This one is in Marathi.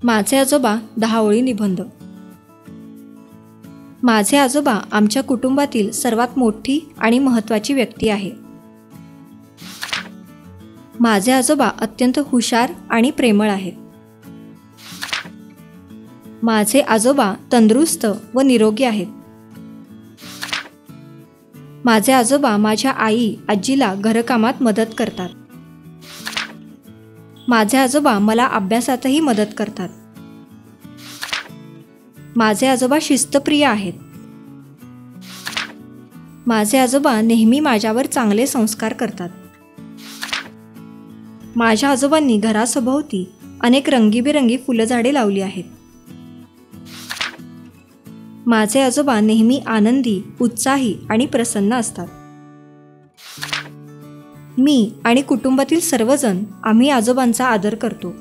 माझे आजोबा 10 ओळी निबंध. माझे आजोबा आमच्या कुटुंबातील सर्वात मोठी आणि महत्त्वाची व्यक्ती आहे. माझे आजोबा अत्यंत हुशार आणि प्रेमळ आहेत. माझे आजोबा तंदुरुस्त व निरोगी आहेत. माझे आजोबा माझ्या आजीला घरकामात मदत करतात. माझे आजोबा मला अभ्यासातही मदत करतात. माझे आजोबा शिस्तप्रिय आहेत. माझे आजोबा नेहमी माझ्यावर चांगले संस्कार करतात. माझ्या आजोबांनी घरासभोवती अनेक रंगीबेरंगी फुलझाडे लावली आहेत. माझे आजोबा नेहमी आनंदी, उत्साही आणि प्रसन्न असतात. मी आणि कुटुंबातील सर्वजण आम्ही आजोबांचा आदर करतो.